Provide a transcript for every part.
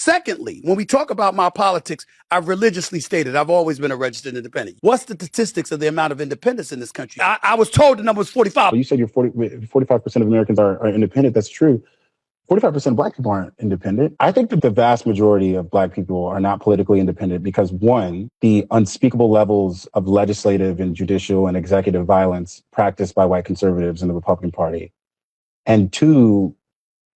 Secondly, when we talk about my politics, I've religiously stated I've always been a registered independent. What's the statistics of the amount of independents in this country? I was told the number was 45. You said 45% of Americans are independent. That's true. 45% of Black people aren't independent. I think that the vast majority of Black people are not politically independent because, one, the unspeakable levels of legislative and judicial and executive violence practiced by white conservatives in the Republican Party. And two,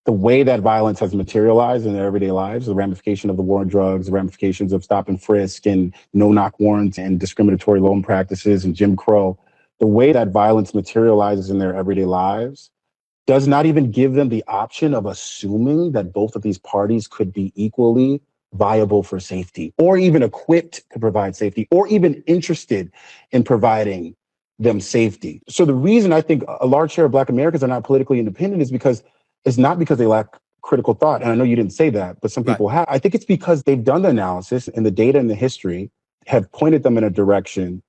the way that violence has materialized in their everyday lives, the ramification of the war on drugs, the ramifications of stop and frisk and no-knock warrants and discriminatory loan practices and Jim Crow, the way that violence materializes in their everyday lives does not even give them the option of assuming that both of these parties could be equally viable for safety or even equipped to provide safety or even interested in providing them safety. So the reason I think a large share of Black Americans are not politically independent is because it's not because they lack critical thought. And I know you didn't say that, but some people have. I think it's because they've done the analysis and the data and the history have pointed them in a direction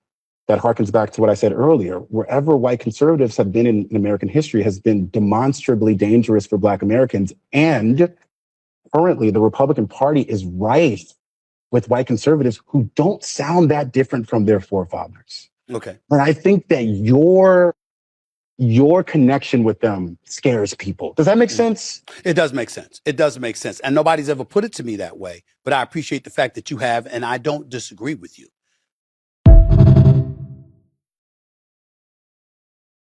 that harkens back to what I said earlier. Wherever white conservatives have been in American history has been demonstrably dangerous for Black Americans. And currently, the Republican Party is rife with white conservatives who don't sound that different from their forefathers. Okay. And I think that your connection with them scares people. Does that make sense? It does make sense. It does make sense. And nobody's ever put it to me that way. But I appreciate the fact that you have, and I don't disagree with you.